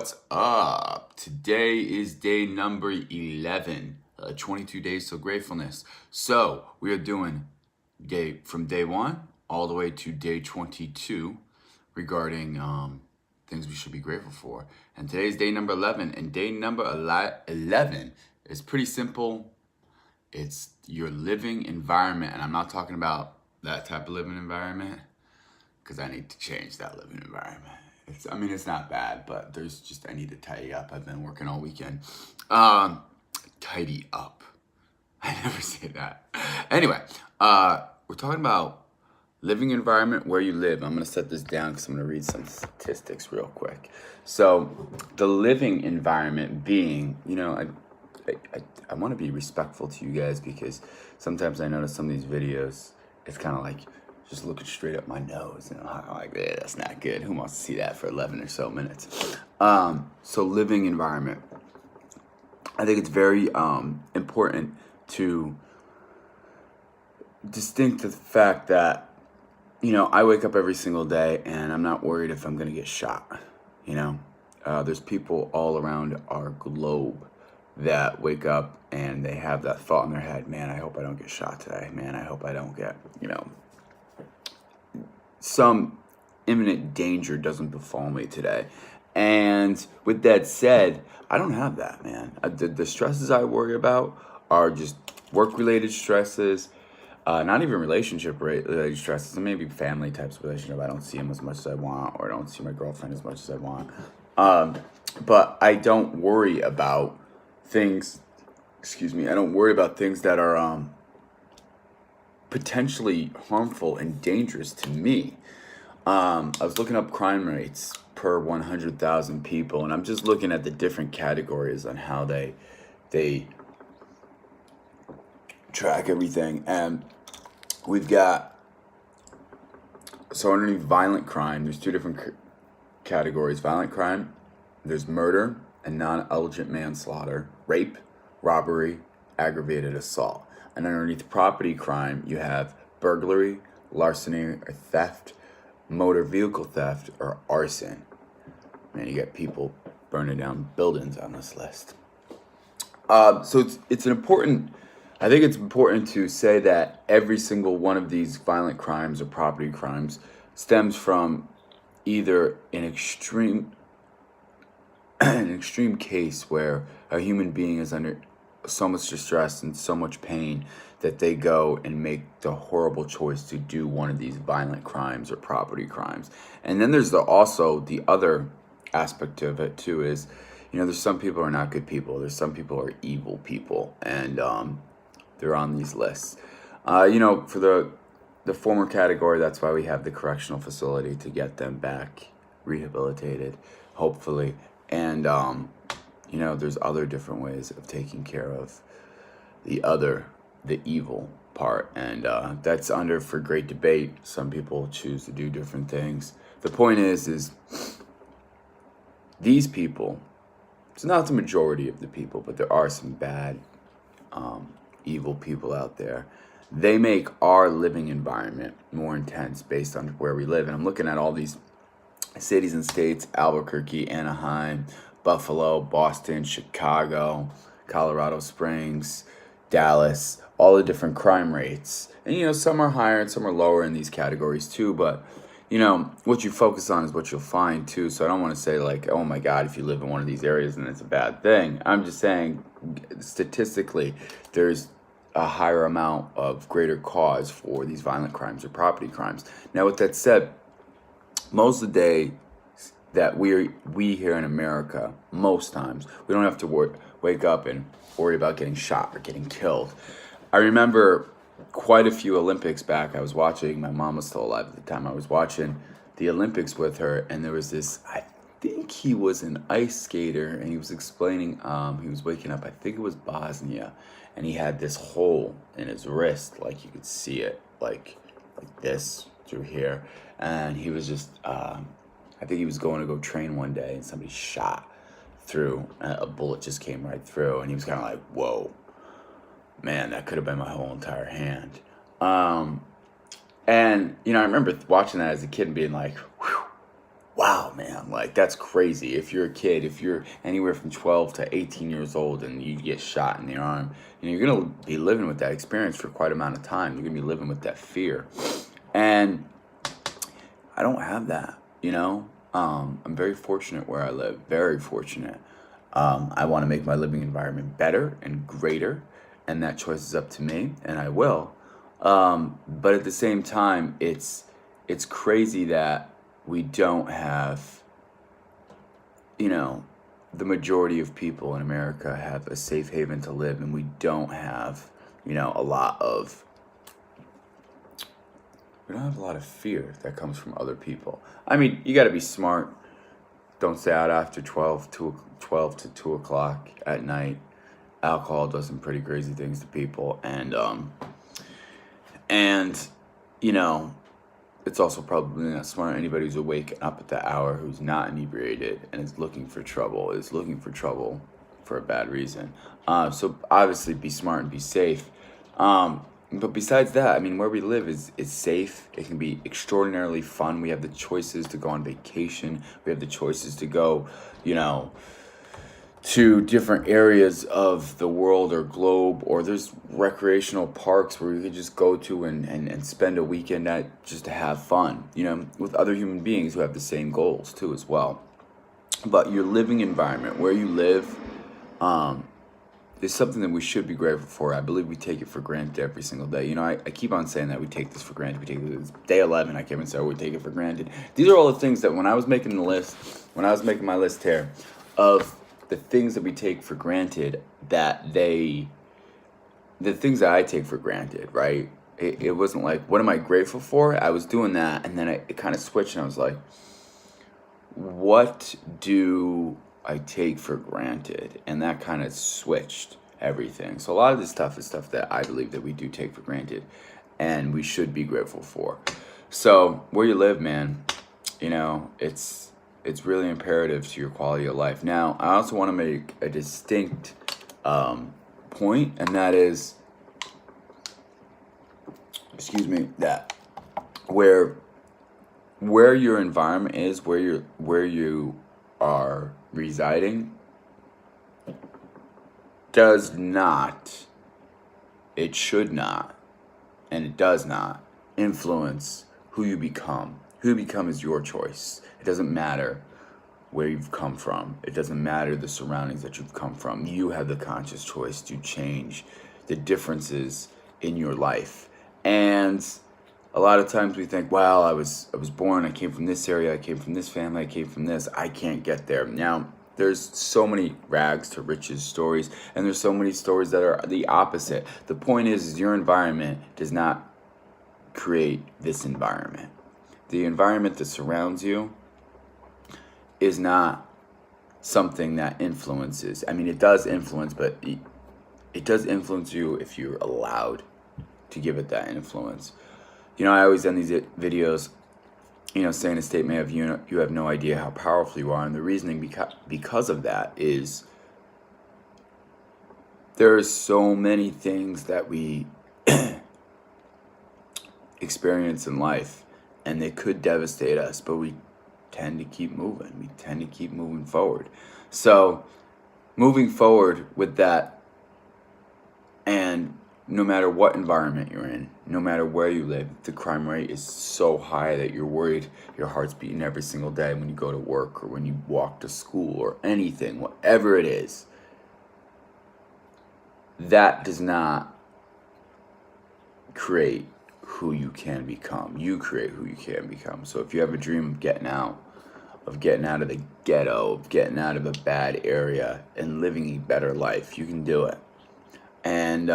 What's up? Today is day number 11, 22 days till gratefulness. So we are doing from day 1 all the way to day 22 regarding things we should be grateful for. And today's day number 11, and day number 11 is pretty simple. It's your living environment, and I'm not talking about that type of living environment because I need to change that living environment. It's not bad, but I need to tidy up. I've been working all weekend. Tidy up. I never say that. Anyway, we're talking about living environment, where you live. I'm going to set this down because I'm going to read some statistics real quick. So the living environment being, I want to be respectful to you guys because sometimes I notice some of these videos, it's kind of like just looking straight up my nose, like, that's not good. Who wants to see that for 11 or so minutes? So living environment. I think it's very important to distinct the fact that, I wake up every single day and I'm not worried if I'm going to get shot. There's people all around our globe that wake up and they have that thought in their head, man, I hope I don't get shot today. Man, I hope I don't get, some imminent danger doesn't befall me today. And with that said, I don't have that, man. The stresses I worry about are just work-related stresses, not even relationship-related stresses, and maybe family types of relationship. I don't see them as much as I want, or I don't see my girlfriend as much as I want. But I don't worry about things, I don't worry about things that are potentially harmful and dangerous to me. I was looking up crime rates per 100,000 people, and I'm just looking at the different categories on how they track everything. And we've got, so underneath violent crime, there's two different categories. Violent crime, there's murder and non-eligible manslaughter, rape, robbery, aggravated assault. And underneath property crime, you have burglary, larceny, or theft, motor vehicle theft, or arson. Man, you got people burning down buildings on this list. So it's important. I think it's important to say that every single one of these violent crimes or property crimes stems from either an extreme case where a human being is under so much distress and so much pain that they go and make the horrible choice to do one of these violent crimes or property crimes. And then there's also the other aspect of it too is, there's some people who are not good people. There's some people who are evil people, and they're on these lists. For the former category, that's why we have the correctional facility to get them back rehabilitated, hopefully. And there's other different ways of taking care of the evil part, and that's under for great debate. Some people choose to do different things. The point is these people, it's not the majority of the people, but there are some bad, evil people out there. They make our living environment more intense based on where we live. And I'm looking at all these cities and states: Albuquerque, Anaheim, Buffalo, Boston, Chicago, Colorado Springs, Dallas, all the different crime rates. And, some are higher and some are lower in these categories too. But, what you focus on is what you'll find too. So I don't want to say like, oh my God, if you live in one of these areas then it's a bad thing. I'm just saying statistically, there's a higher amount of greater cause for these violent crimes or property crimes. Now, with that said, most of the day that we here in America, most times, we don't have to wake up and worry about getting shot or getting killed. I remember quite a few Olympics back. I was watching, my mom was still alive at the time. I was watching the Olympics with her, and there was this, I think he was an ice skater, and he was explaining, he was waking up, I think it was Bosnia, and he had this hole in his wrist, like you could see it, like this through here, and he was just, I think he was going to go train one day, and somebody shot through, a bullet just came right through, and he was kind of like, whoa, man, that could have been my whole entire hand. And, I remember watching that as a kid and being like, whew, wow, man, like that's crazy. If you're a kid, if you're anywhere from 12 to 18 years old and you get shot in the arm, you're going to be living with that experience for quite a amount of time. You're going to be living with that fear. And I don't have that, you know? I'm very fortunate where I live, very fortunate. I want to make my living environment better and greater, and that choice is up to me, and I will. But at the same time, it's crazy that we don't have, you know, the majority of people in America have a safe haven to live, and we don't have, a lot of we don't have a lot of fear that comes from other people. I mean, you got to be smart. Don't stay out after 12 to 2 o'clock at night. Alcohol does some pretty crazy things to people. And it's also probably not smart. Anybody who's awake up at that hour who's not inebriated and is looking for trouble for a bad reason. So obviously be smart and be safe. But besides that, I mean, where we live is safe. It can be extraordinarily fun. We have the choices to go on vacation. We have the choices to go, to different areas of the world or globe, or there's recreational parks where you could just go to and spend a weekend at just to have fun, with other human beings who have the same goals too as well. But your living environment, where you live, is something that we should be grateful for. I believe we take it for granted every single day. I keep on saying that we take this for granted. We take this day 11. I can't even say we take it for granted. These are all the things that when I was making my list here of the things that we take for granted, the things that I take for granted, right? It wasn't like, what am I grateful for? I was doing that, and then it kind of switched, and I was like, what do I take for granted? And that kind of switched everything. So a lot of this stuff is stuff that I believe that we do take for granted and we should be grateful for. So where you live, man, it's really imperative to your quality of life. Now, I also want to make a distinct point, and that is, that where your environment is, where you are residing, it should not, and it does not influence who you become. Who you become is your choice. It doesn't matter where you've come from. It doesn't matter the surroundings that you've come from. You have the conscious choice to change the differences in your life. And a lot of times we think, well, I was born, I came from this area, I came from this family, I came from this, I can't get there. Now, there's so many rags to riches stories, and there's so many stories that are the opposite. The point is your environment does not create this environment. The environment that surrounds you is not something that influences. I mean, it does influence, but it does influence you if you're allowed to give it that influence. I always end these videos, saying a statement of you have no idea how powerful you are, and the reasoning because of that is there are so many things that we experience in life, and they could devastate us, but we tend to keep moving. We tend to keep moving forward. So, moving forward with that, and no matter what environment you're in, no matter where you live, the crime rate is so high that you're worried your heart's beating every single day when you go to work or when you walk to school or anything, whatever it is. That does not create who you can become. You create who you can become. So if you have a dream of getting out of the ghetto, of getting out of a bad area and living a better life, you can do it. And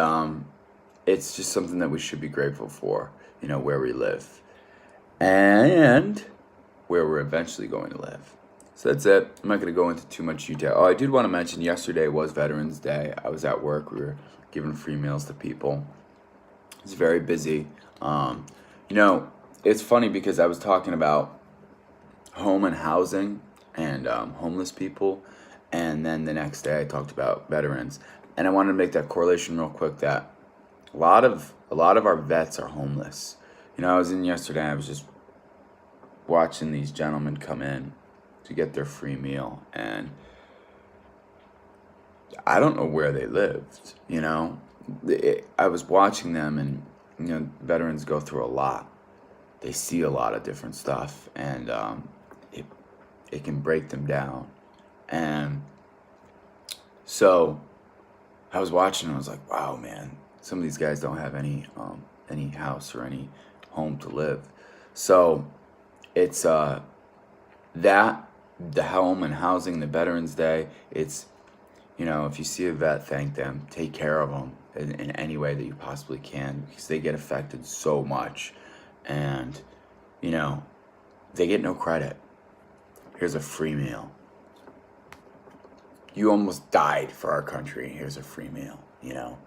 it's just something that we should be grateful for, where we live and where we're eventually going to live. So that's it. I'm not going to go into too much detail. Oh, I did want to mention yesterday was Veterans Day. I was at work. We were giving free meals to people. It's very busy. It's funny because I was talking about home and housing and homeless people, and then the next day I talked about veterans. And I wanted to make that correlation real quick that a lot of our vets are homeless. I was in yesterday, I was just watching these gentlemen come in to get their free meal, and I don't know where they lived, you know. I was watching them, and you know, veterans go through a lot. They see a lot of different stuff, and it can break them down. And so I was watching, and I was like, wow, man, some of these guys don't have any house or any home to live. So it's that, the home and housing, the Veterans Day. It's, you know, if you see a vet, thank them, take care of them in any way that you possibly can, because they get affected so much, and you know, they get no credit. Here's a free meal. You almost died for our country. Here's a free meal. You know,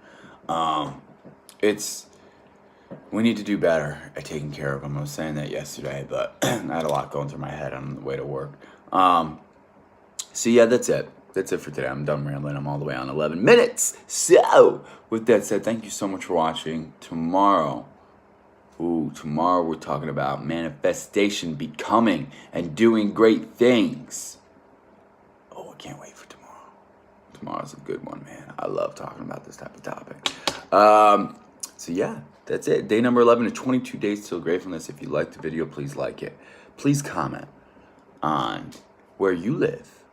we need to do better at taking care of them. I was saying that yesterday, but I had a lot going through my head on the way to work. So yeah, that's it. That's it for today. I'm done rambling. I'm all the way on 11 minutes. So with that said, thank you so much for watching. Tomorrow we're talking about manifestation, becoming, and doing great things. Oh, I can't wait for tomorrow. Tomorrow's a good one, man. I love talking about this type of topic. So yeah, that's it. Day number 11 to 22 days till gratefulness. If you liked the video, please like it. Please comment on where you live,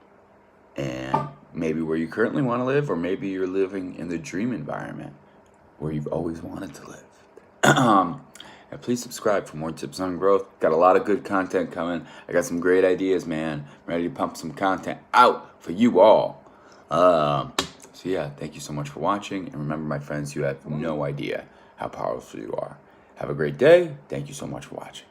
and maybe where you currently want to live, or maybe you're living in the dream environment where you've always wanted to live. And please subscribe for more tips on growth. Got a lot of good content coming. I got some great ideas, man. I'm ready to pump some content out for you all. So yeah, thank you so much for watching. And remember, my friends, you have no idea how powerful you are. Have a great day. Thank you so much for watching.